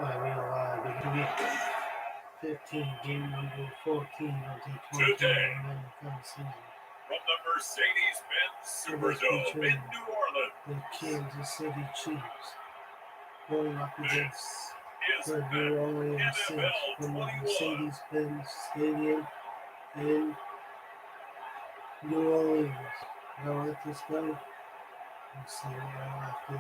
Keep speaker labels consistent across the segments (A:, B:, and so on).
A: Beginning 15, game number 14 of the 2021 season.
B: From the Mercedes-Benz Superdome in New Orleans,
A: the Kansas City Chiefs going up against the New Orleans Saints from the Mercedes-Benz Stadium in New Orleans. Now let this go. Let's see what I have to do.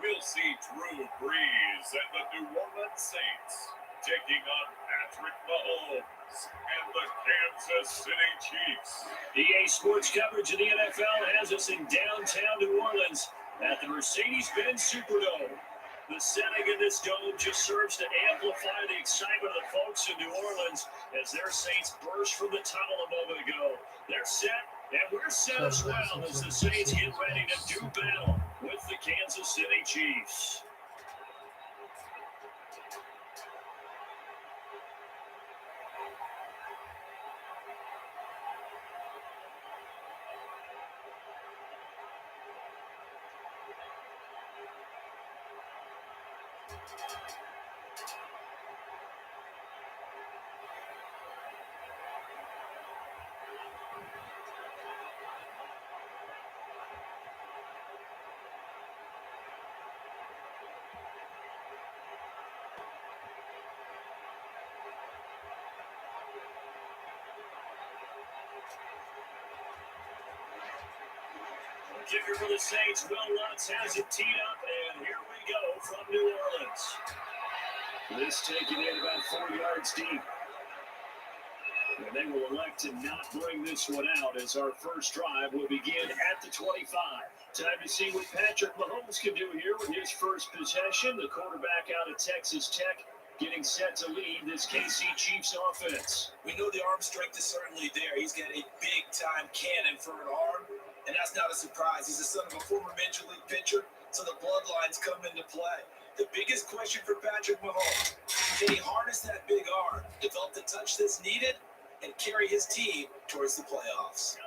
B: We'll see Drew Brees and the New Orleans Saints taking on Patrick Mahomes and the Kansas City Chiefs.
C: EA Sports coverage of the NFL has us in downtown New Orleans at the Mercedes-Benz Superdome. The setting of this dome just serves to amplify the excitement of the folks in New Orleans as their Saints burst from the tunnel a moment ago. They're set, and we're set as well as the Saints get ready to do battle with the Kansas City Chiefs. Kicker for the Saints, Will Lutz has it teed up, and here we go from New Orleans. This taken in about 4 yards deep. And they will elect to not bring this one out as our first drive will begin at the 25. Time to see what Patrick Mahomes can do here with his first possession. The quarterback out of Texas Tech getting set to lead this KC Chiefs offense.
D: We know the arm strength is certainly there. He's got a big-time cannon for an arm. And that's not a surprise. He's the son of a former Major League pitcher, so the bloodlines come into play. The biggest question for Patrick Mahomes, can he harness that big arm, develop the touch that's needed, and carry his team towards the playoffs?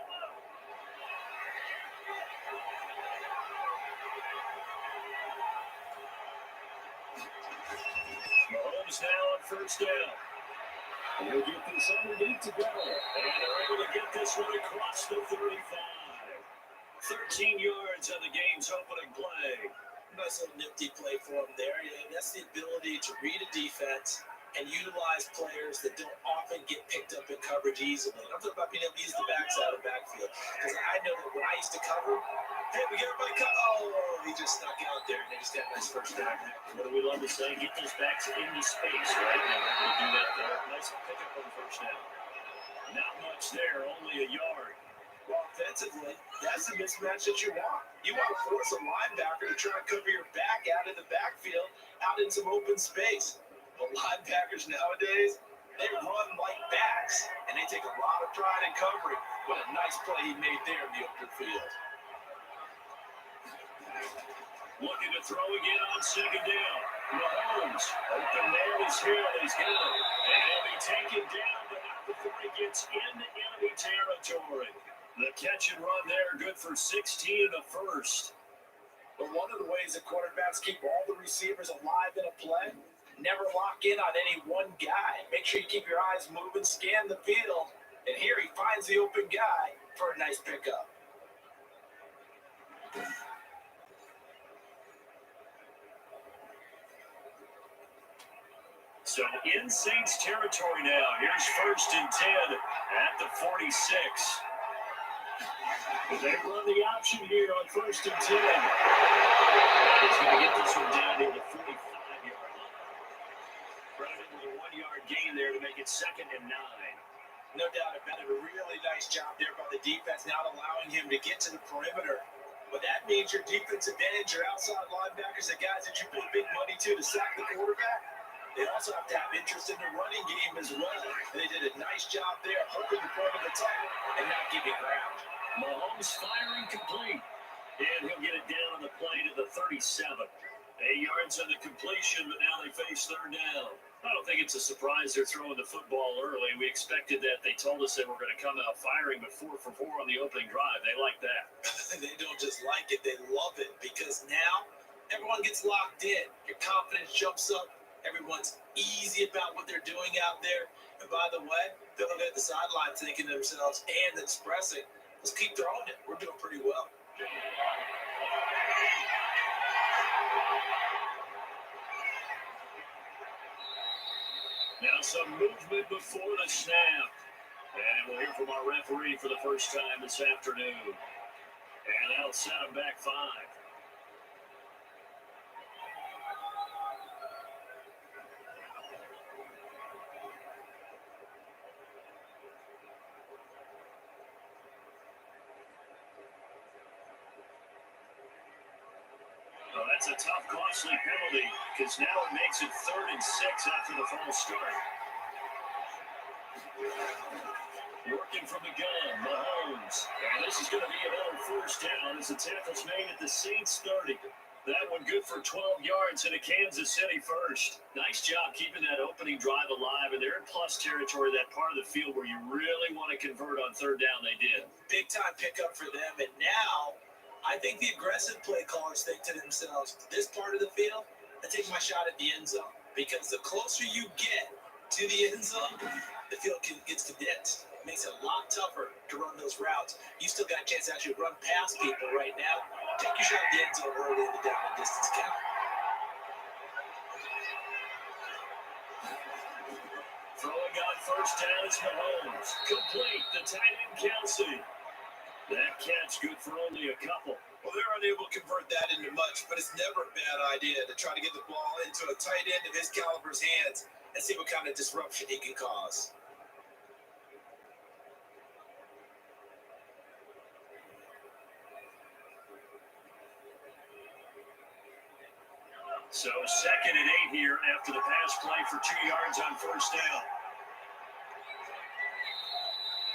C: Mahomes now on first down. He'll get this underneath to go. And they're able to get this one across the 35. 13 yards on the game's opening play.
D: Nice little nifty play for him there. That's the ability to read a defense and utilize players that don't often get picked up in coverage easily. And I'm talking about being able to use the backside of the backfield. Because I know that when I used to cover, hey, we got everybody cut. Oh, he just snuck out there and they just got a nice first down.
C: What do we love to say? Get those backs into space, right? And we're going to do that there. Nice pickup on first down. Not much there, only a yard.
D: Well, offensively, that's the mismatch that you want. You want to force a linebacker to try and cover your back out in the backfield, out in some open space. But linebackers nowadays, they run like backs, and they take a lot of pride in covering. What a nice play he made there in the open field.
C: Looking to throw again on second down. Mahomes, open man is here. He's got it. And he'll be taken down, but not before he gets into enemy territory. The catch and run there, good for 16 in the first.
D: But one of the ways that quarterbacks keep all the receivers alive in a play, never lock in on any one guy. Make sure you keep your eyes moving, scan the field, and here he finds the open guy for a nice pickup.
C: So in Saints territory now, here's 1st and 10 at the 46. They run the option here on 1st and 10. He's going to get this one down to the 45-yard line. Running with a 1-yard gain there to make it 2nd and 9.
D: No doubt about it. A really nice job there by the defense, not allowing him to get to the perimeter. But that means your defensive end, your outside linebackers, the guys that you pay big money to sack the quarterback, they also have to have interest in the running game as well. And they did a nice job there, holding the point of the tunnel and not giving ground.
C: Mahomes firing complete. And he'll get it down on the play to the 37. 8 yards on the completion, but now they face 3rd down. I don't think it's a surprise they're throwing the football early. We expected that. They told us they were going to come out firing, but 4 for 4 on the opening drive. They like that.
D: They don't just like it, they love it, because now everyone gets locked in. Your confidence jumps up. Everyone's easy about what they're doing out there. And by the way, they're looking at the sideline thinking to themselves and expressing, let's keep throwing it. We're doing pretty well.
C: Now some movement before the snap. And we'll hear from our referee for the first time this afternoon. And that'll set them back 5. Well, that's a tough, costly penalty, because now it makes it 3rd and 6 after the false start. Working from the gun, Mahomes. And this is going to be another first down as the tackle's made at the Saints 30. That one good for 12 yards in a Kansas City first. Nice job keeping that opening drive alive, and they're in plus territory, that part of the field where you really want to convert on 3rd down. They did.
D: Big time pickup for them, and now I think the aggressive play callers think to themselves, this part of the field, I take my shot at the end zone. Because the closer you get to the end zone, the field gets condensed. It makes it a lot tougher to run those routes. You still got a chance to actually run past people right now. Take your shot at the end zone early in the down and distance count.
C: Throwing on first down is Mahomes. Complete. The tight end Kelsey. That catch good for only a couple.
D: Well, they're unable to convert that into much, but it's never a bad idea to try to get the ball into a tight end of his caliber's hands and see what kind of disruption he can cause.
C: So 2nd and 8 here after the pass play for 2 yards on first down.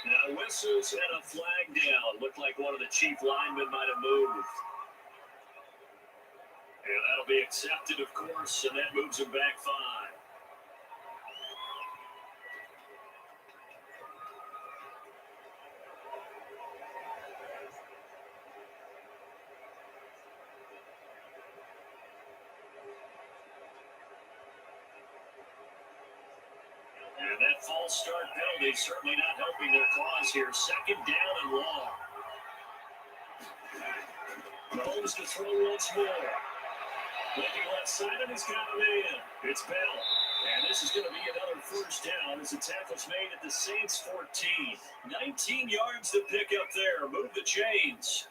C: Now whistles and a flag down. Looked like one of the chief linemen might have moved. And that'll be accepted, of course, and that moves him back 5. And that false start penalty certainly not helping their cause here. 2nd down and long. Mahomes to throw once more. Looking left side, and he's got a man. It's Bell. And this is going to be another first down as the tackle's made at the Saints 14. 19 yards to pick up there. Move the chains.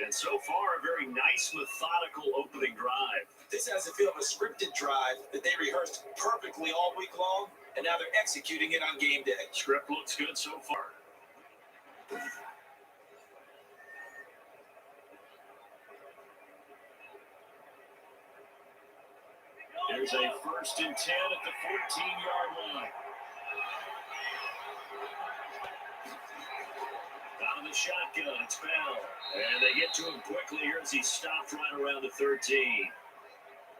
C: And so far, a very nice, methodical opening drive.
D: This has a feel of a scripted drive that they rehearsed perfectly all week long, and now they're executing it on game day.
C: Script looks good so far. There's a 1st and 10 at the 14-yard line. Out of the shotgun, it's Bell. And they get to him quickly here as he stopped right around the 13.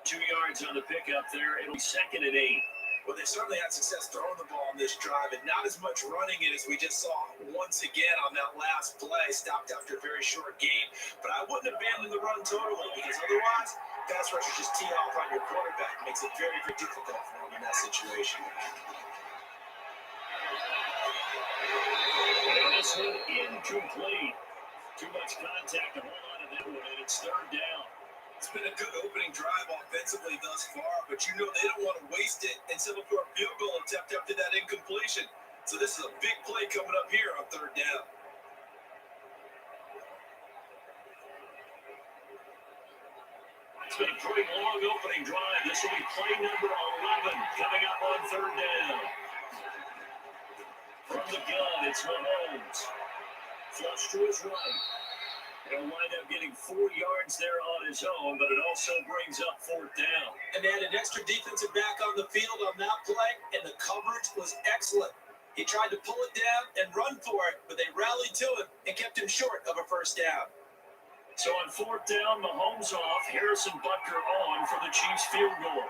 C: 2 yards on the pickup there. It'll be 2nd and 8.
D: Well, they certainly had success throwing the ball on this drive, and not as much running it as we just saw once again on that last play, stopped after a very short gain. But I wouldn't abandon the run totally, because otherwise, pass rushers just tee off on your quarterback. It makes it very, very difficult for him in that situation.
C: And this one incomplete. Too much contact to hold on to that one, and it's 3rd down.
D: It's been a good opening drive offensively thus far, but you know they don't want to waste it and settle for a field goal attempt after that incompletion. So this is a big play coming up here on 3rd down.
C: It's been a pretty long opening drive. This will be play number 11 coming up on 3rd down. From the gun, it's Mahomes. Flush to his right. He'll wind up getting 4 yards there on his own, but it also brings up 4th down.
D: And they had an extra defensive back on the field on that play, and the coverage was excellent. He tried to pull it down and run for it, but they rallied to him and kept him short of a first down.
C: So on 4th down, Mahomes off, Harrison Butker on for the Chiefs field goal.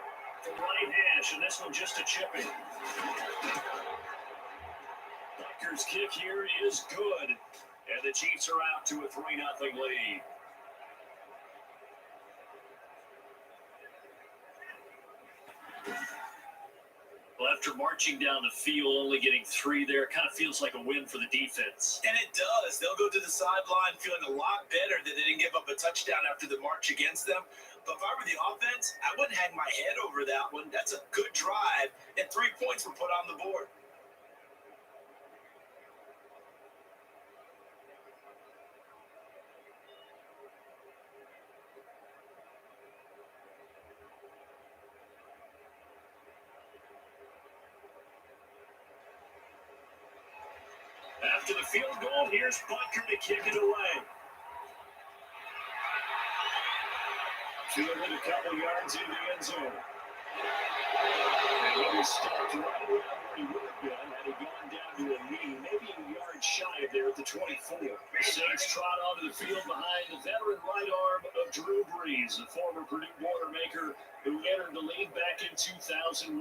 C: The right hash, and this one just a chipping. Butker's kick here is good, and the Chiefs are out to a 3-0 lead. Well, after marching down the field, only getting 3 there, kind of feels like a win for the defense.
D: And it does. They'll go to the sideline feeling a lot better that they didn't give up a touchdown after the march against them. But if I were the offense, I wouldn't hang my head over that one. That's a good drive, and 3 points were put on the board.
C: After the field goal, here's Butker to kick it away. Fielded a couple yards in the end zone. And he was stopped right around where he would have been had he gone down to a knee, maybe a yard shy of there at the 24. The Saints trot onto the field behind the veteran right arm of Drew Brees, a former Purdue Boilermaker who entered the league back in 2001.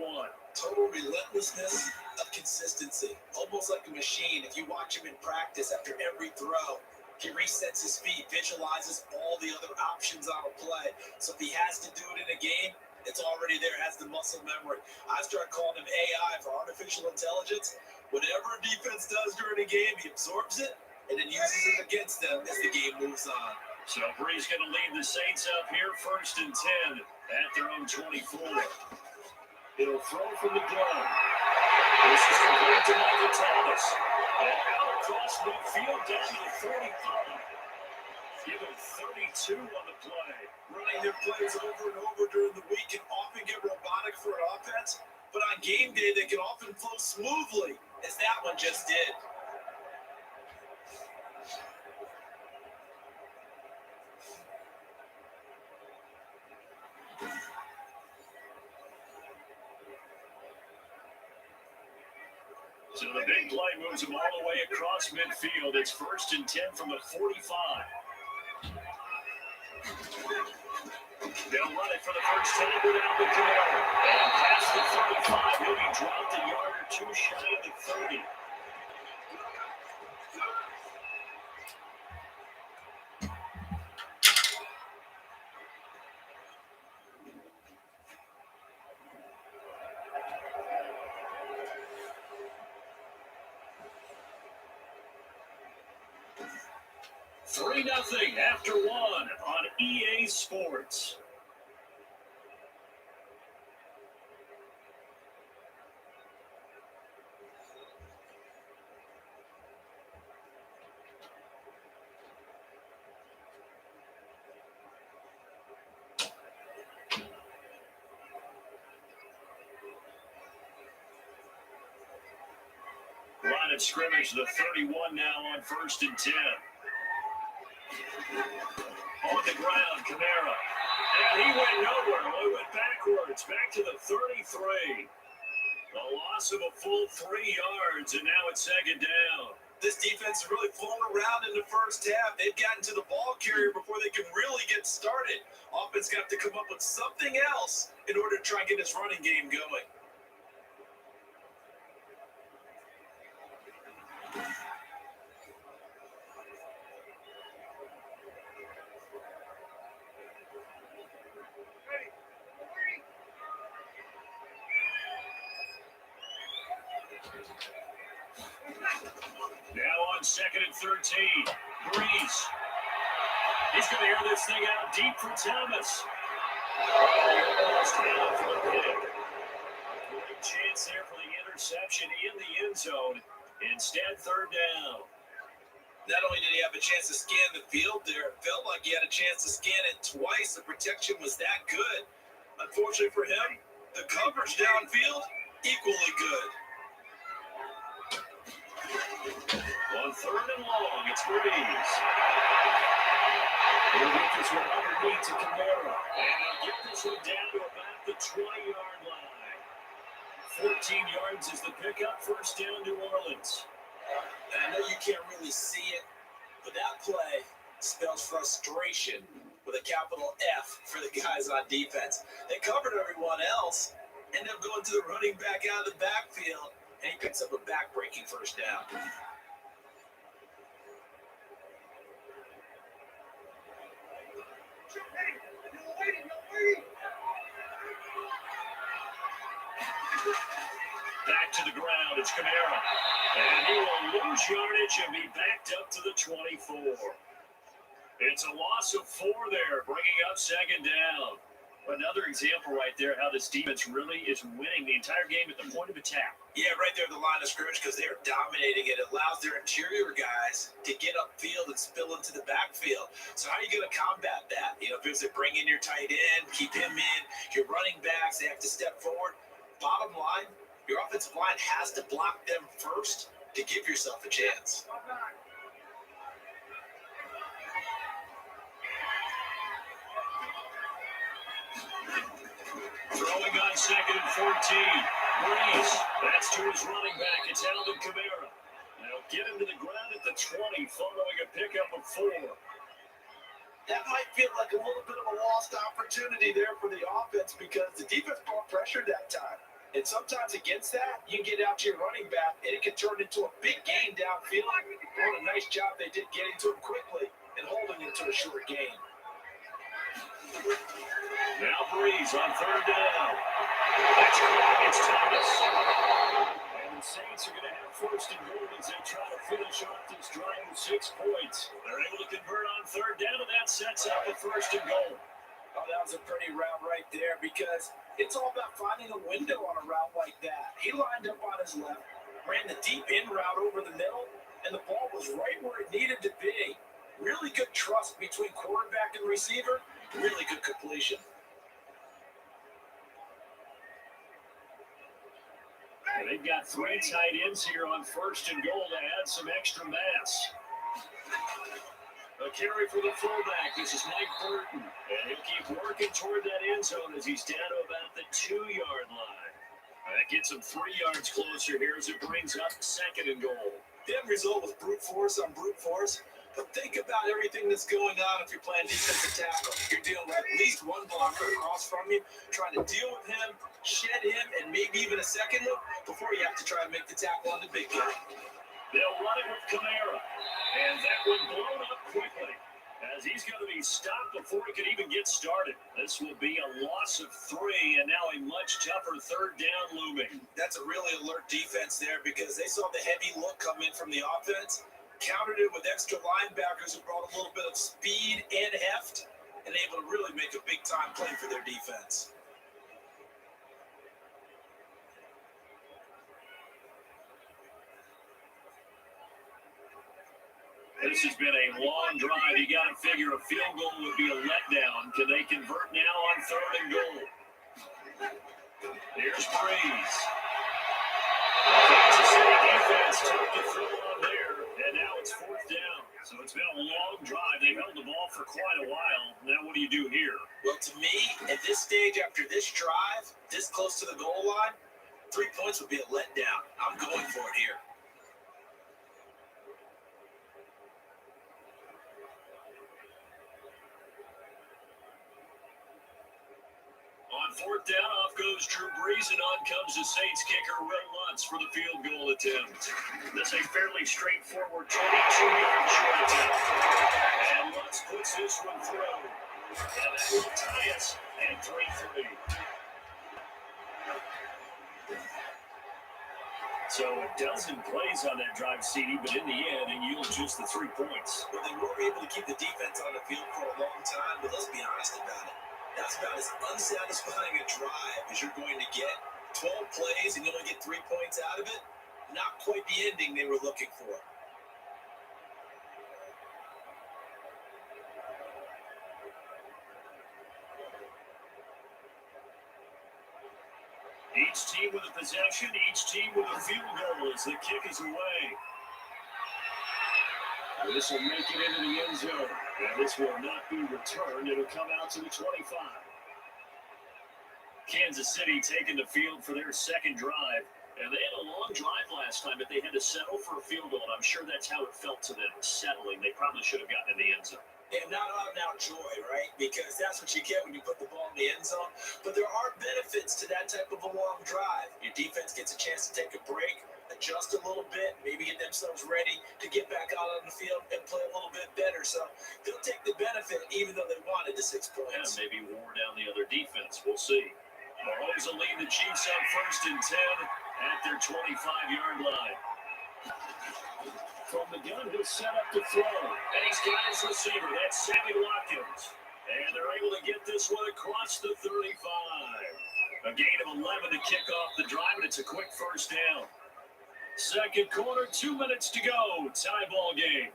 D: Total relentlessness of consistency, almost like a machine. If you watch him in practice after every throw, he resets his feet, visualizes all the other options on a play. So if he has to do it in a game, it's already there, has the muscle memory. I started calling him AI for artificial intelligence. Whatever a defense does during a game, he absorbs it and then uses it against them as the game moves on.
C: So Brees going to lead the Saints up here, 1st and 10 at their own 24. He'll throw from the gun. This is complete to Michael Thomas. And out across midfield down to the 45. Give him 32 on the play.
D: Running their plays over and over during the week can often get robotic for an offense, but on game day they can often flow smoothly, as that one just did.
C: So the big play moves him all the way across midfield. It's 1st and 10 from the 45. They'll run it for the first time without the Camaro. And past the 35, he'll be dropped a yard or 2 shy of the 30. Three nothing after 1 on EA Sports. Line of scrimmage, the 31 now on 1st and 10. On the ground, Kamara. And he went nowhere. He went backwards, back to the 33. A loss of a full 3 yards, and now it's 2nd down.
D: This defense is really flown around in the first half. They've gotten to the ball carrier before they can really get started. Offense got to come up with something else in order to try and get this running game going.
C: Now on 2nd and 13. Brees. He's going to air this thing out deep for Thomas. Almost down for the pick. Great chance there for the interception in the end zone. Instead, 3rd down.
D: Not only did he have a chance to scan the field there, it felt like he had a chance to scan it twice. The protection was that good. Unfortunately for him, the coverage downfield, equally good.
C: On 3rd and long, it's Brees. He'll get this one underneath to Kamara. And he'll get this one down to about the 20-yard line. 14 yards is the pickup, 1st down, New Orleans.
D: And I know you can't really see it, but that play spells frustration with a capital F for the guys on defense. They covered everyone else, ended up going to the running back out of the backfield, and he picks up a back-breaking first down.
C: Back to the ground, it's Kamara. And he will lose yardage and be backed up to the 24. It's a loss of 4 there, bringing up second down. Another example right there how this defense really is winning the entire game at the point of attack.
D: Yeah, right there at the line of scrimmage because they are dominating it. It allows their interior guys to get upfield and spill into the backfield. So how are you going to combat that? You know, if they bring in your tight end, keep him in, your running backs, they have to step forward. Bottom line, your offensive line has to block them first to give yourself a chance.
C: Throwing on second and 14. Breeze. That's to his running back. It's Alvin Kamara. They'll get him to the ground at the 20 following a pickup of 4.
D: That might feel like a little bit of a lost opportunity there for the offense because the defense brought pressure that time. And sometimes against that, you can get out to your running back, and it can turn into a big gain downfield. What a nice job they did getting to him quickly and holding him to a short gain.
C: Now Breeze on third down. That's caught against Thomas. And the Saints are going to have first and goal as they try to finish off this drive with 6 points. They're able to convert on third down, and that sets up a first and goal.
D: Oh, that was a pretty route right there because it's all about finding a window on a route like that. He lined up on his left, ran the deep in route over the middle, and the ball was right where it needed to be. Really good trust between quarterback and receiver. Really good completion.
C: And they've got 3 tight ends here on first and goal to add some extra mass. A carry for the fullback. This is Mike Burton. And he'll keep working toward that end zone as he's down to about the 2-yard line. That gets him 3 yards closer here as it brings up second and goal.
D: The end result was brute force on brute force. But think about everything that's going on if you're playing defensive tackle. You're dealing with at least one blocker across from you, trying to deal with him, shed him, and maybe even a second one before you have to try and make the tackle on the big guy.
C: They'll run it with Kamara. And that one blown up quickly as he's going to be stopped before he can even get started. This will be a loss of 3 and now a much tougher third down looming.
D: That's a really alert defense there because they saw the heavy look come in from the offense, countered it with extra linebackers who brought a little bit of speed and heft, and able to really make a big-time play for their defense.
C: This has been a long drive. You got to figure a field goal would be a letdown. Can they convert now on third and goal? Here's Breeze. Kansas City defense took the throw on there, and now it's 4th down. So it's been a long drive. They've held the ball for quite a while. Now what do you do here?
D: Well, to me, at this stage, after this drive, this close to the goal line, 3 points would be a letdown. I'm going for it here.
C: On 4th down, off goes Drew Brees, and on comes the Saints kicker, Will Lutz, for the field goal attempt. This is a fairly straightforward 22-yard short attempt. And Lutz puts this one through. And that will tie us at 3-3. So a dozen plays on that drive, CD, but in the end, it yields just the 3 points.
D: Well, they were able to keep the defense on the field for a long time, but let's be honest about it. That's about as unsatisfying a drive as you're going to get. 12 plays and you only get 3 points out of it. Not quite the ending they were looking for.
C: Each team with a possession, each team with a field goal as the kick is away. This will make it into the end zone. And this will not be returned. It'll come out to the 25. Kansas City taking the field for their second drive. And they had a long drive last time, but they had to settle for a field goal. And I'm sure that's how it felt to them, settling. They probably should have gotten in the end zone.
D: And not out-and-out joy, right? Because that's what you get when you put the ball in the end zone. But there are benefits to that type of a long drive. Your defense gets a chance to take a break, adjust a little bit, maybe get themselves ready to get back out on the field and play a little bit better. So they'll take the benefit even though they wanted the 6 points.
C: Yeah, maybe wore down the other defense. We'll see. Mahomes will lead the Chiefs on 1st and 10 at their 25-yard line. From the gun, he'll set up to throw. And he's got his receiver. That's Sammy Watkins. And they're able to get this one across the 35. A gain of 11 to kick off the drive, and it's a quick first down. Second quarter, 2 minutes to go. Tie ball game.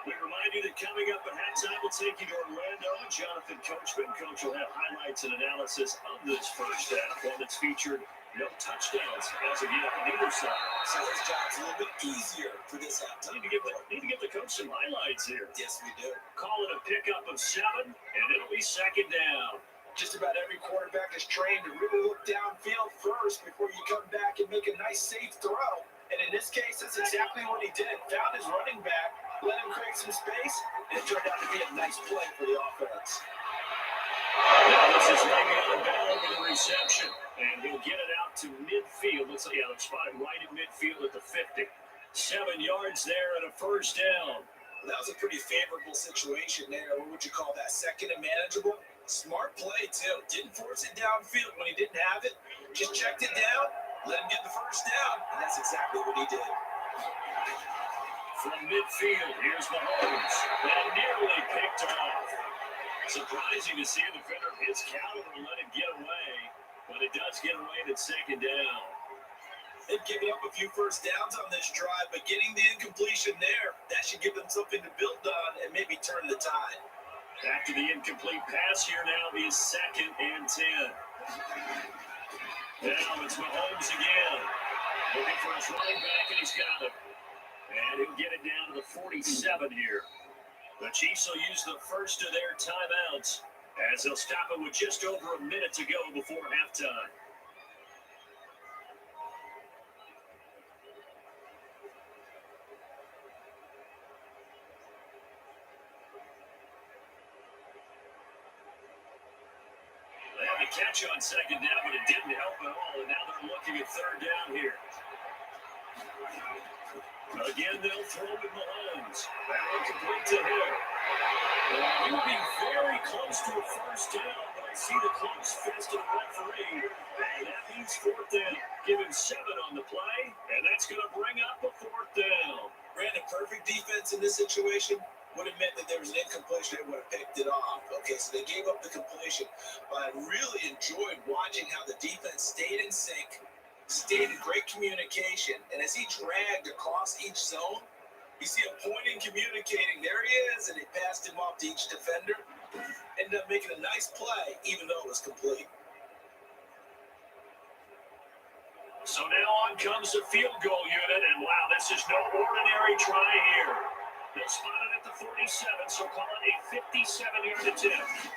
C: We remind you that coming up at halftime, we'll take you to Orlando. Jonathan Coachman. Coach will have highlights and analysis of this first half, one that's featured no touchdowns as of yet on either side.
D: So his job's a little bit easier for this halftime.
C: Need to give the coach some highlights here.
D: Yes, we do.
C: Call it a pickup of 7, and it'll be second down.
D: Just about every quarterback is trained to really look downfield first before you come back and make a nice, safe throw. And in this case, that's exactly what he did. Found his running back, let him create some space, and it turned out to be a nice play for the offense.
C: Now this is Le'Veon Bell with the reception, and he'll get it out to midfield. Looks like, they're spotted right at midfield at the 50. 7 yards there and a first down.
D: That was a pretty favorable situation there. What would you call that? Second and manageable? Smart play, too. Didn't force it downfield when he didn't have it. Just checked it down, let him get the first down, and that's exactly what he did.
C: From midfield, here's Mahomes. That nearly picked off. Surprising to see a defender of his caliber let it get away, but it does get away at second down.
D: They've given up a few first downs on this drive, but getting the incompletion there, that should give them something to build on and maybe turn the tide.
C: After the incomplete pass here now is 2nd and 10. Now it's Mahomes again. Looking for his running back, and he's got it. And he'll get it down to the 47 here. The Chiefs will use the first of their timeouts as they'll stop it with just over a minute to go before halftime. They had a catch on second down, but it didn't help at all, and now they're looking at third down here. Again, they'll throw with Mahomes. That one complete to him. He will be very close to a first down, but I see the close fist of the referee. And that means 4th down. Give him 7 on the play, and that's going to bring up a 4th down.
D: Ran a perfect defense in this situation. Would have meant that there was an incompletion. They would have picked it off. Okay, so they gave up the completion. But I really enjoyed watching how the defense stayed in sync, stayed in great communication. And as he dragged across each zone, you see him pointing, communicating. There he is, and he passed him off to each defender. Ended up making a nice play, even though it was complete.
C: So now on comes the field goal unit, and wow, this is no ordinary try here. They'll spot it at the 47, so call it a 57-yard attempt.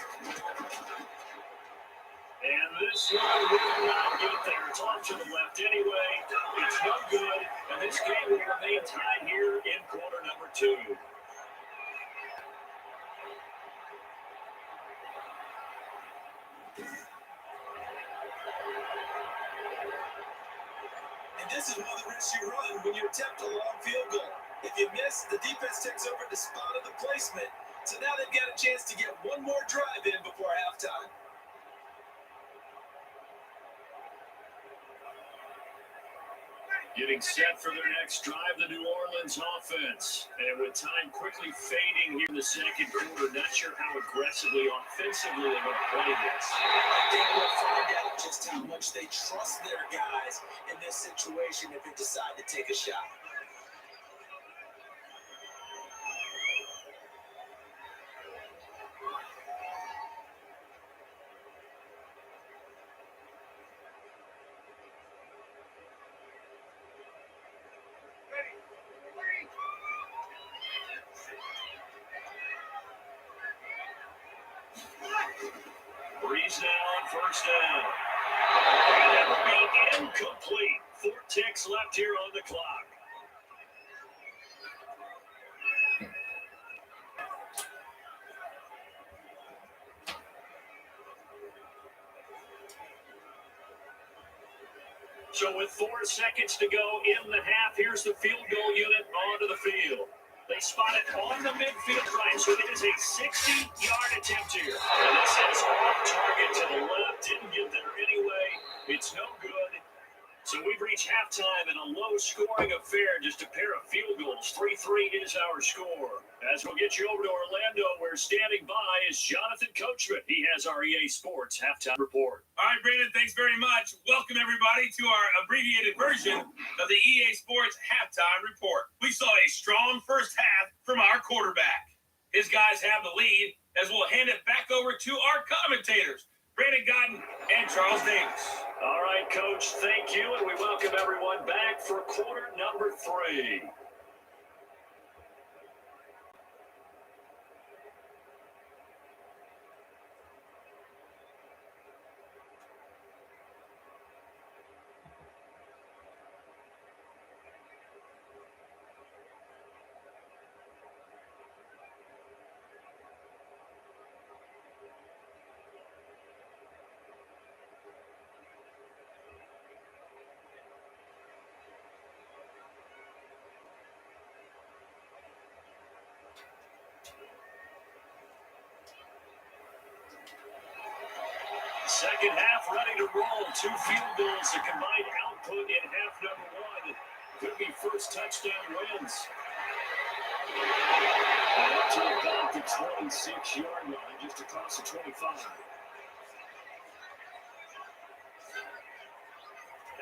C: And this one will not get there. It's off to the left anyway. It's no good, and this game will remain tied here in quarter number 2.
D: And this is one of the risks you run when you attempt a long field goal. If you miss, the defense takes over the spot of the placement. So now they've got a chance to get one more drive in before halftime.
C: Getting set for their next drive, the New Orleans offense. And with time quickly fading here in the second quarter, not sure how aggressively, offensively they're going to play this.
D: I think we'll find out just how much they trust their guys in this situation if they decide to take a shot.
C: Breeze now on first down. And that will be incomplete. 4 ticks left here on the clock. So with 4 seconds to go in the half, here's the field goal unit onto the field. They spot it on the midfield line, so it is a 60-yard attempt here. And this is off target to the left, didn't get there anyway. It's no good. So we've reached halftime in a low-scoring affair, just a pair of field goals. 3-3 is our score. As we'll get you over to Orlando, where standing by is Jonathan Coachman. He has our EA Sports halftime report.
E: All right, Brandon, thanks very much. Welcome, everybody, to our abbreviated version of the EA Sports halftime report. We saw a strong first half from our quarterback. His guys have the lead, as we'll hand it back over to our commentators, Brandon Godden and Charles Davis.
C: All right, Coach, thank you, and we welcome everyone back for quarter number 3. Second half ready to roll. 2 field goals, a combined output in half number 1. Could be first touchdown wins. And up to about the 26-yard line, just across the 25.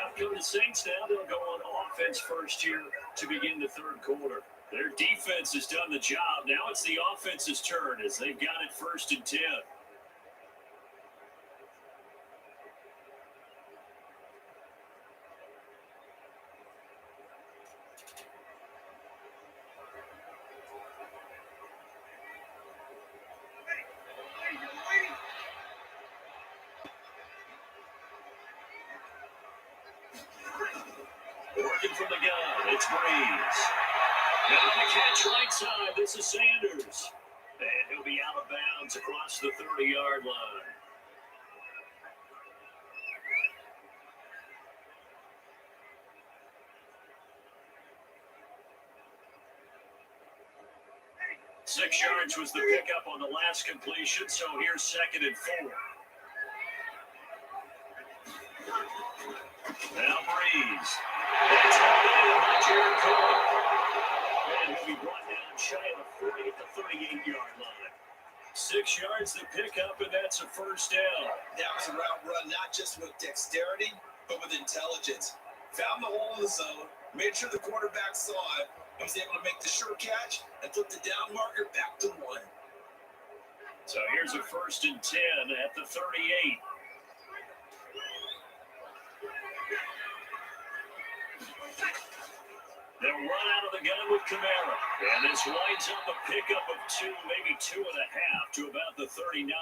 C: Out come the Saints now. They'll go on offense first here to begin the third quarter. Their defense has done the job. Now it's the offense's turn as they've got it 1st and 10. Working from the gun, it's Breeze. Now on the catch right side, this is Sanders. And he'll be out of bounds across the 30-yard line. Six yards was the pickup on the last completion, so here's 2nd and 4. Now Breeze. That's held in by Jared Cook. And he'll be brought down shy of the 40 at the 38-yard line. 6 yards the pickup, and that's a first down.
D: That was a route run, not just with dexterity, but with intelligence. Found the hole in the zone, made sure the quarterback saw it, and was able to make the sure catch and flip the down marker back to 1.
C: So here's a 1st and 10 at the 38. They'll run out of the gun with Kamara. And this winds up a pickup of 2, maybe 2.5 to about the 39.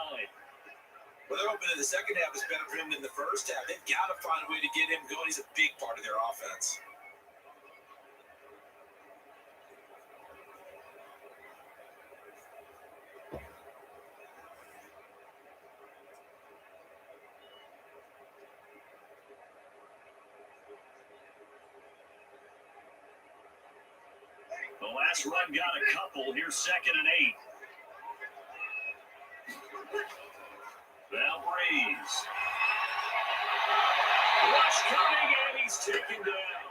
D: Well, they're hoping in the second half is better for him than the first half. They've got to find a way to get him going. He's a big part of their offense.
C: The last run got a couple. Here's 2nd and 8. Now Breeze. Rush coming, and he's taken down.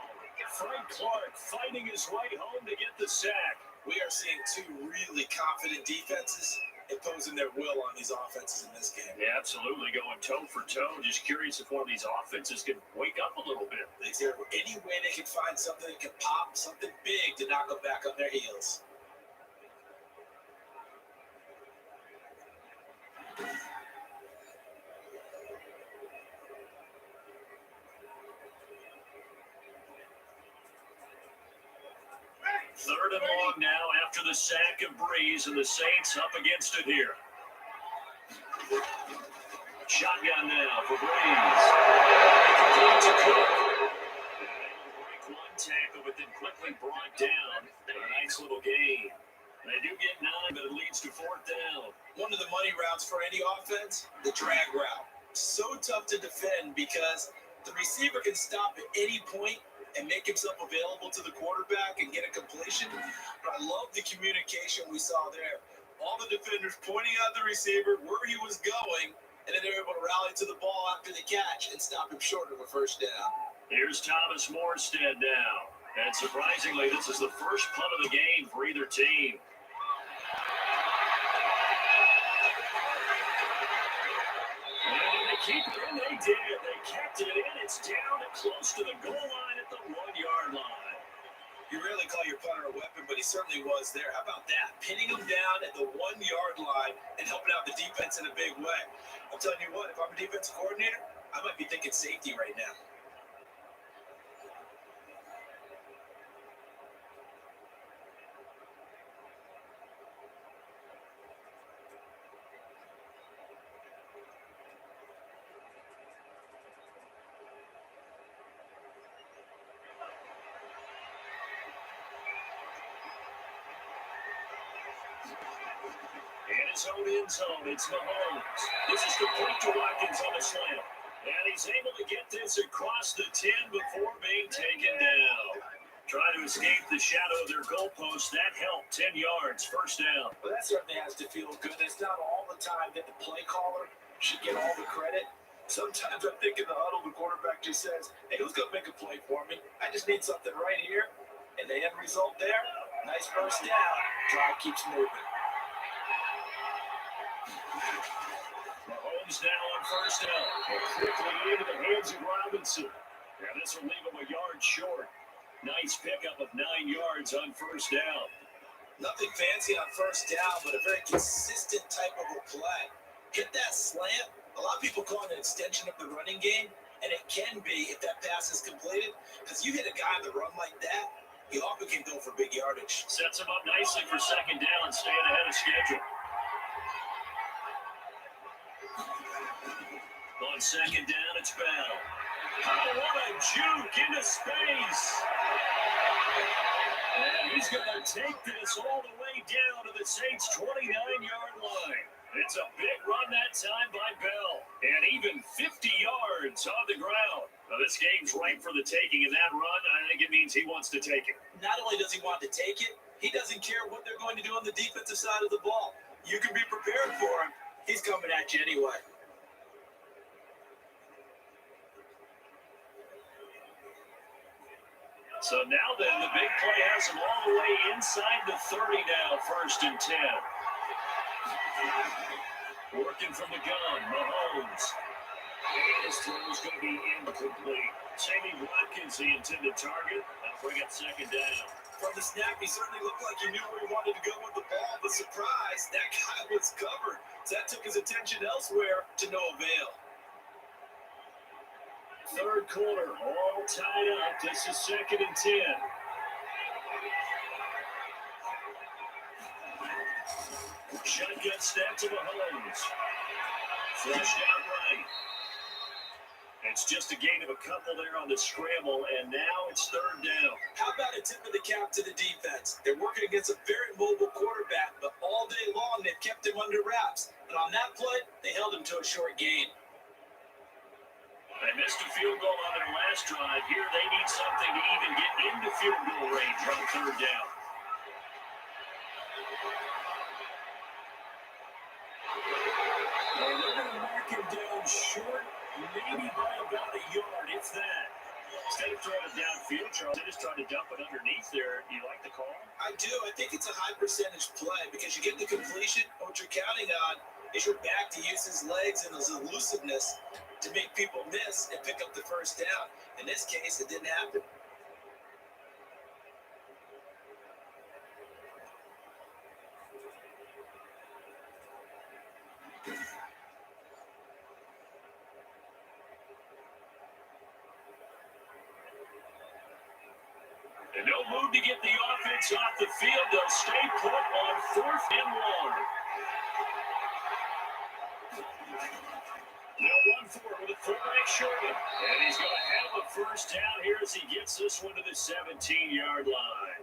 C: Frank Clark fighting his way home to get the sack.
D: We are seeing 2 really confident defenses imposing their will on these offenses in this game.
C: Yeah, absolutely, going toe for toe. Just curious if one of these offenses can wake up a little bit.
D: Is there any way they can find something that can pop, something big to knock them back on their heels?
C: Third and long now after the sack of Breeze, and the Saints up against it here. Shotgun now for Breeze. Complete to Cook. And able to break one tackle, but then quickly brought down. But a nice little gain. They do get 9, but it leads to 4th down.
D: One of the money routes for any offense, the drag route. So tough to defend because the receiver can stop at any point and make himself available to the quarterback and get a completion. But I love the communication we saw there. All the defenders pointing out the receiver where he was going, and then they were able to rally to the ball after the catch and stop him short of a first down.
C: Here's Thomas Morstead now. And surprisingly, this is the first punt of the game for either team. And they keep it in. They did. They kept it in. It's down and close to the goal line at the 1-yard line.
D: You rarely call your punter a weapon, but he certainly was there. How about that? Pinning him down at the 1-yard line and helping out the defense in a big way. I'm telling you what, if I'm a defensive coordinator, I might be thinking safety right now.
C: In his own end zone, it's Mahomes. This is complete to Watkins on the slant. And he's able to get this across the 10 before being taken down. Trying to escape the shadow of their goalpost. That helped. 10 yards, first down.
D: Well, that certainly has to feel good. It's not all the time that the play caller should get all the credit. Sometimes I think in the huddle, the quarterback just says, hey, who's going to make a play for me? I just need something right here. And the end result there, nice first down. Drive keeps moving.
C: Mahomes now on first down. And quickly into the hands of Robinson. And this will leave him a yard short. Nice pickup of 9 yards on first down.
D: Nothing fancy on first down, but a very consistent type of a play. Get that slant. A lot of people call it an extension of the running game, and it can be if that pass is completed. Because you hit a guy that run like that, he often can go for big yardage.
C: Sets him up nicely for second down, staying ahead of schedule. On second down, it's Bell. Oh, what a juke into space. And he's going to take this all the way down to the Saints' 29-yard line. It's a big run that time by Bell. And even 50 yards on the ground. Now, this game's ripe for the taking, and that run, I think it means he wants to take it.
D: Not only does he want to take it, he doesn't care what they're going to do on the defensive side of the ball. You can be prepared for him. He's coming at you anyway.
C: So now then, the big play has him all the way inside the 30 now, 1st and 10. Working from the gun, Mahomes. And his throw is going to be incomplete. Sammy Watkins, the intended target. That'll bring up second down.
D: From the snap, he certainly looked like he knew where he wanted to go with the ball, but surprise, that guy was covered. So that took his attention elsewhere to no avail.
C: Third quarter, all tied up. This is 2nd and 10. Shotgun snap to Mahomes. Flushed out right. It's just a gain of a couple there on the scramble, and now it's 3rd down.
D: How about a tip of the cap to the defense? They're working against a very mobile quarterback, but all day long they've kept him under wraps. And on that play, they held him to a short gain.
C: They missed a field goal on their last drive. Here they need something to even get into field goal range on 3rd down. Well, they're going to mark him down short, maybe by about a yard, if that. Instead of throwing it downfield, Charles, they just tried to dump it underneath there. Do you like the call?
D: I do. I think it's a high percentage play because you get the completion. What you're counting on is your back to use his legs and his elusiveness to make people miss and pick up the first down. In this case, it didn't happen.
C: And no move to get the offense off the field. They'll stay put on 4th and 1. They'll run for it with a fullback Sherman. And he's going to have a first down here as he gets this one to the 17-yard line.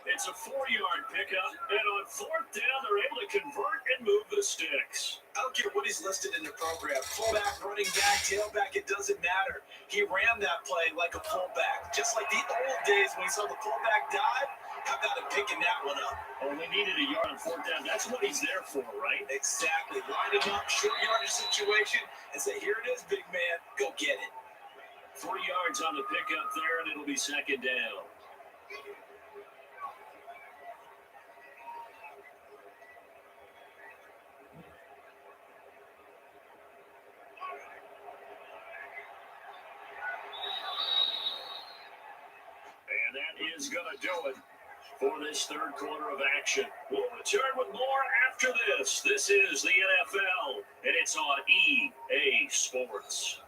C: It's a 4-yard pickup, and on fourth down, they're able to convert and move the sticks.
D: I don't care what he's listed in the program. Fullback, running back, tailback, it doesn't matter. He ran that play like a fullback. Just like the old days when we saw the fullback dive, how about him picking that one up?
C: Only needed a yard on fourth down. That's what he's there for, right?
D: Exactly. Line him up, short yardage situation, and say, here it is, big man. Go get it.
C: 4 yards on the pickup there, and it'll be second down. And that is going to do it for this third quarter of action. We'll return with more after this. This is the NFL, and it's on EA Sports.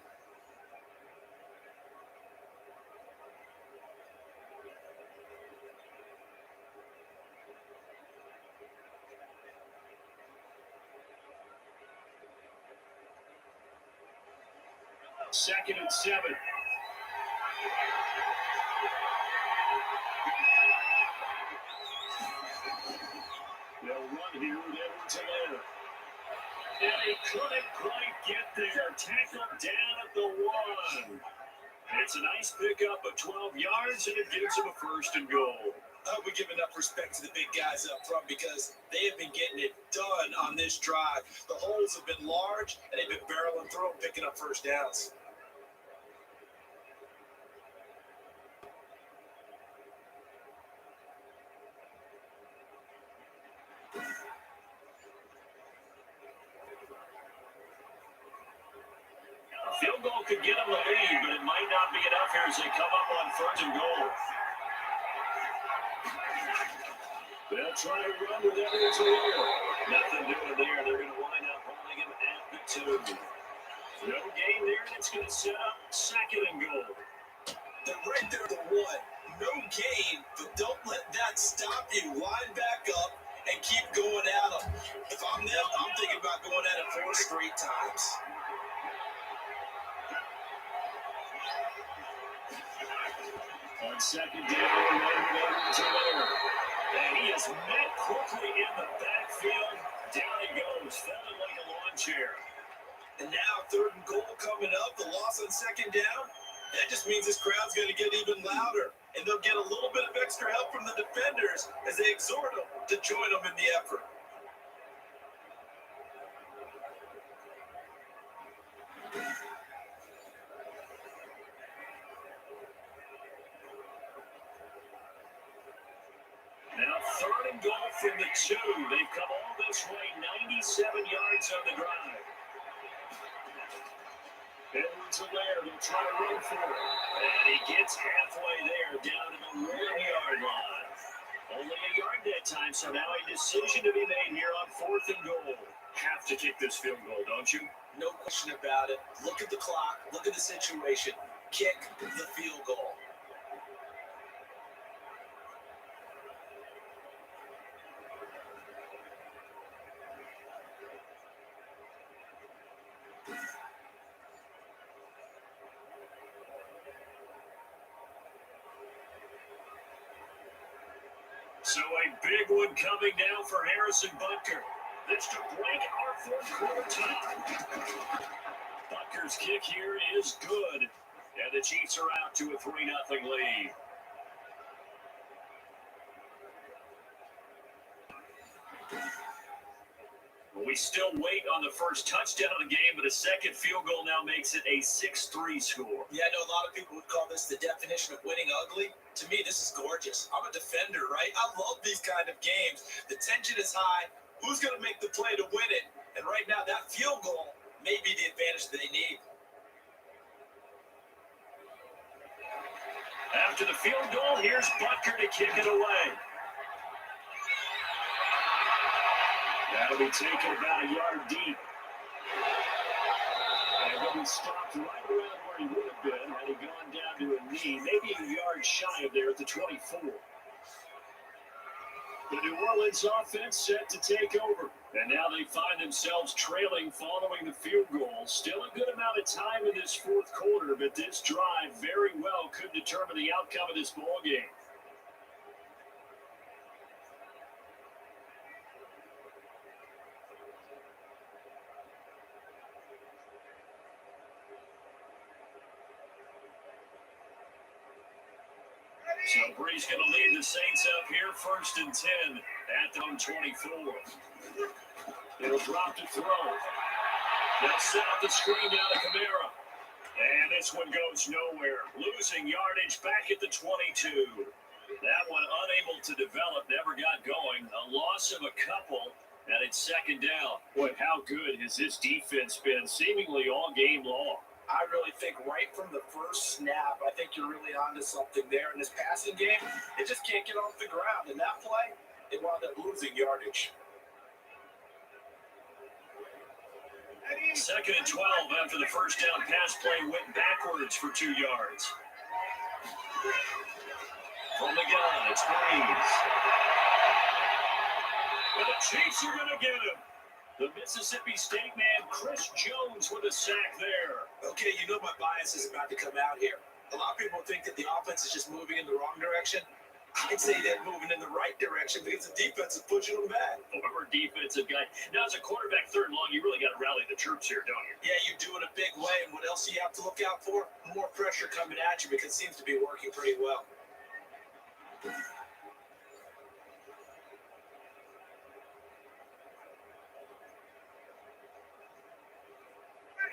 C: Second and 7. They'll run here with Edwards-Helaire. And he couldn't quite get there. Tackled down at the 1. It's a nice pickup of 12 yards, and it gives him a first and goal.
D: I hope we give enough respect to the big guys up front because they have been getting it done on this drive. The holes have been large, and they've been barreling through and picking up first downs.
C: Field goal could get them the lead, but it might not be enough here as they come up on first and goal. They'll try to run with Edwards-Helaire. Nothing doing there. They're going to wind up holding him at the 2. No gain there, and it's going to set up second and goal.
D: They're right there at the 1. No gain, but don't let that stop you. Line back up and keep going at them. If I'm them, I'm thinking about going at it 4 straight times.
C: On second down, Edwards-Helaire. And he is met quickly in the backfield. Down he goes, falling like a lawn chair.
D: And now third and goal coming up. The loss on second down. That just means this crowd's going to get even louder. And they'll get a little bit of extra help from the defenders as they exhort them to join them in the effort.
C: Now third and goal from the 2. They've come all this way, 97 yards on the drive. Edwards-Helaire, they'll try to run for it. And he gets halfway there, down to the 1-yard line. Only a yard that time, so now a decision to be made here on fourth and goal. Have to kick this field goal, don't you?
D: No question about it. Look at the clock. Look at the situation. Kick the field goal.
C: So a big one coming now for Harrison Butker. This to break our fourth quarter tie. Butker's kick here is good. And the Chiefs are out to a 3-0 lead. We still wait on the first touchdown of the game, but a second field goal now makes it a 6-3 score.
D: Yeah, I know a lot of people would call this the definition of winning ugly. To me, this is gorgeous. I'm a defender, right? I love these kind of games. The tension is high. Who's going to make the play to win it? And right now, that field goal may be the advantage that they need.
C: After the field goal, here's Butker to kick it away. That'll be taken about a yard deep. And he'll be stopped right around where he would have been had he gone down to a knee, maybe a yard shy of there at the 24. The New Orleans offense set to take over. And now they find themselves trailing following the field goal. Still a good amount of time in this fourth quarter, but this drive very well could determine the outcome of this ball game. So Brees going to lead the Saints up here, 1st and 10 at their own 24. It'll drop to throw. They'll set up the screen down to Kamara. And this one goes nowhere. Losing yardage back at the 22. That one unable to develop, never got going. A loss of a couple, and it's 2nd down. Boy, how good has this defense been seemingly all game long?
D: I really think right from the first snap, I think you're really onto something there. In this passing game, it just can't get off the ground. In that play, it wound up losing yardage.
C: 2nd and 12 after the first down pass play went backwards for 2 yards. From the gun, it's Brees. And the Chiefs are going to get him. The Mississippi State man, Chris Jones, with a sack there.
D: Okay, you know my bias is about to come out here. A lot of people think that the offense is just moving in the wrong direction. I'd say they're moving in the right direction because the defense is pushing them back.
C: Former defensive guy. Now, as a quarterback, 3rd and long, you really got to rally the troops here, don't you?
D: Yeah, you do in a big way. And what else do you have to look out for? More pressure coming at you because it seems to be working pretty well.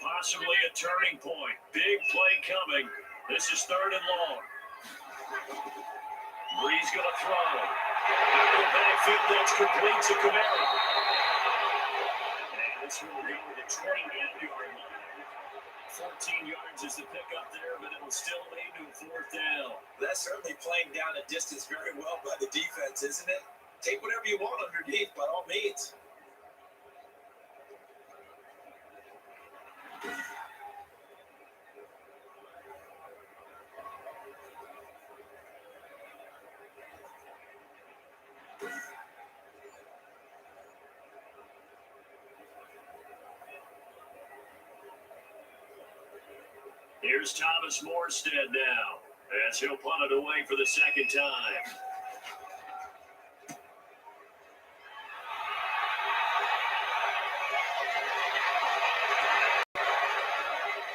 C: Possibly a turning point. Big play coming. This is 3rd and long. Brees going to throw. Out of the backfield, that's complete to Kamara. And this one will go to the 28-yard line. 14 yards is the pickup there, but it'll still lead to a 4th down.
D: That's certainly playing down a distance very well by the defense, isn't it? Take whatever you want underneath, by all means.
C: Here's Thomas Morstead now, as he'll punt it away for the 2nd time.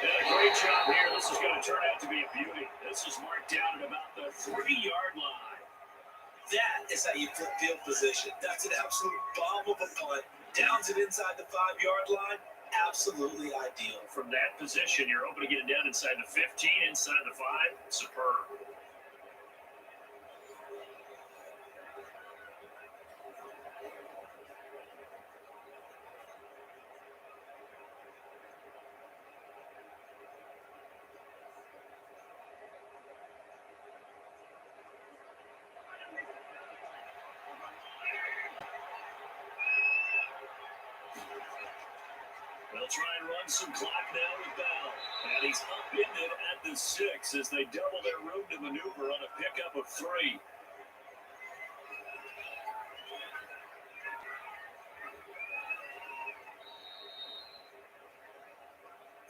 C: And a great job here. This is going to turn out to be a beauty. This is marked down at about the 3-yard line.
D: That is how you flip field position. That's an absolute bomb of a punt. Downs it inside the 5-yard line. Absolutely ideal.
C: From that position, you're hoping to get it down inside the 15, inside the 5. Superb. They'll try and run some clock now with Bell. And he's upended at the 6 as they double their room to maneuver on a pickup of 3.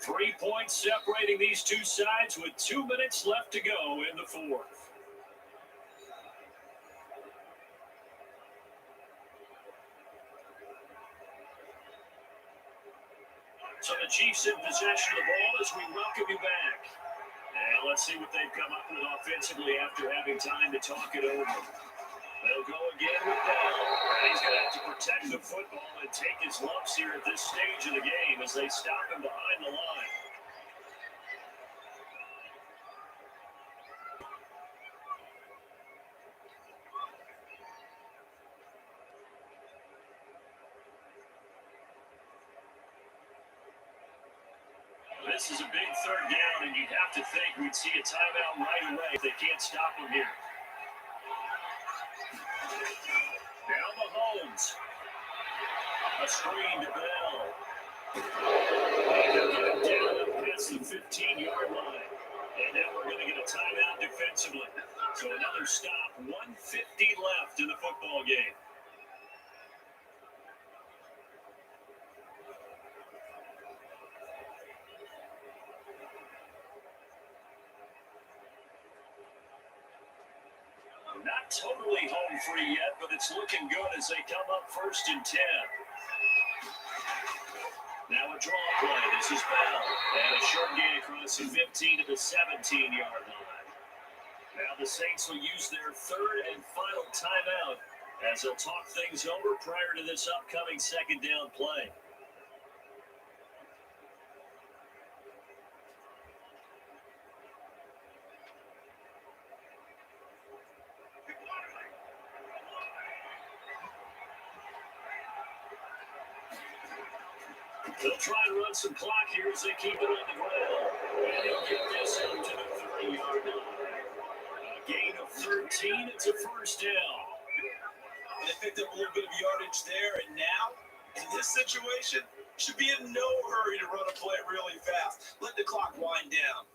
C: 3 points separating these two sides with 2 minutes left to go in the 4th. So the Chiefs in possession of the ball as we welcome you back. And let's see what they've come up with offensively after having time to talk it over. They'll go again with Bell. He's going to have to protect the football and take his lumps here at this stage of the game as they stop him behind the line. This is a big 3rd down, and you'd have to think we'd see a timeout right away if they can't stop him here. Now Mahomes. A screen to Bell. And they'll get him down past the 15-yard line. And now we're going to get a timeout defensively. So another stop, 1:50 left in the football game. not totally home free yet, but it's looking good as they come up 1st and 10. Now a draw play. This is Bell. And a short gain across the 15 to the 17-yard line. Now the Saints will use their 3rd and final timeout as they'll talk things over prior to this upcoming 2nd down play. They'll try and run some clock here as they keep it on the ground. And they'll get this up to the 30-yard line. A gain of 13. It's a 1st down.
D: They picked up a little bit of yardage there, and now, in this situation, should be in no hurry to run a play really fast. Let the clock wind down.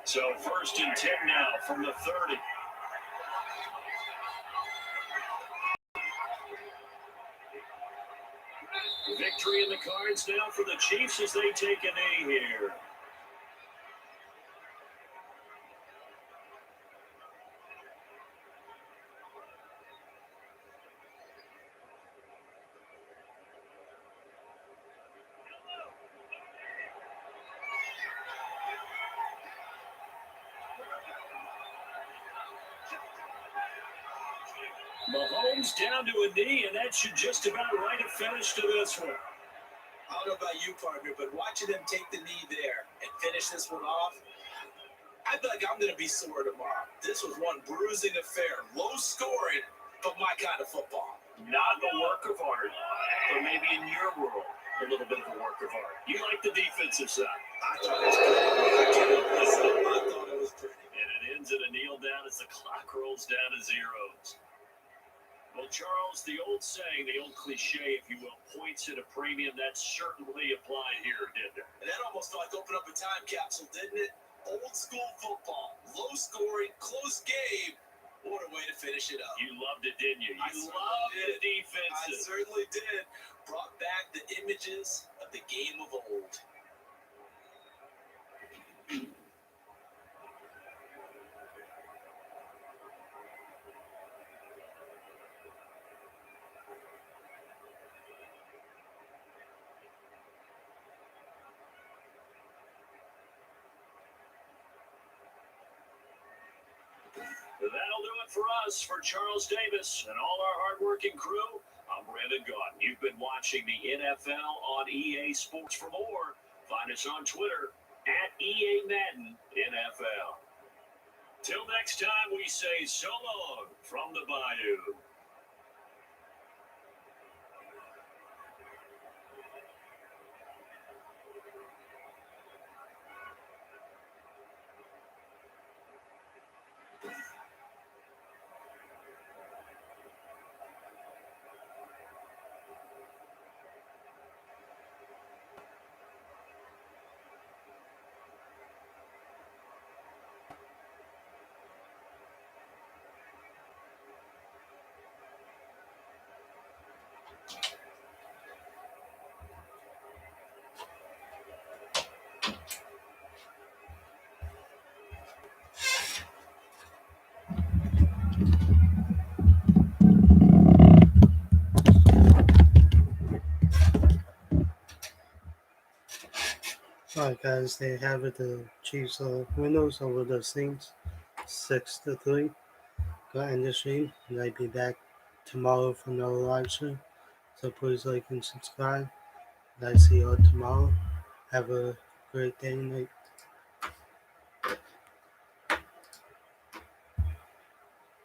C: So 1st and 10 now from the 30. Victory in the cards now for the Chiefs as they take a knee here. Mahomes down to a knee, and that should just about write a finish to this one.
D: I don't know about you, partner, but watching them take the knee there and finish this one off, I feel like I'm going to be sore tomorrow. This was one bruising affair. Low scoring, but my kind of football.
C: Not a work of art, but maybe in your world, a little bit of a work of art. You like the defensive side.
D: I thought it was pretty.
C: And it ends in a kneel down as the clock rolls down to zeros. Well, Charles, the old saying, the old cliche, if you will, points at a premium, that certainly applied here, didn't it?
D: And that almost felt like opened up a time capsule, didn't it? Old school football, low scoring, close game. What a way to finish it up.
C: You loved it, didn't you?
D: I
C: You loved the
D: I
C: defenses.
D: certainly did. Brought back the images of the game of old.
C: That'll do it for us, for Charles Davis and all our hardworking crew. I'm Brandon Gaudin. You've been watching the NFL on EA Sports. For more, find us on Twitter at EA Madden NFL. Till next time, we say so long from the Bayou.
A: Alright, guys, they have it. The Chiefs winners over the Saints, 6-3. Go end the stream, and I'll be back tomorrow for another live show. So please like and subscribe. And I see you all tomorrow. Have a great day and night.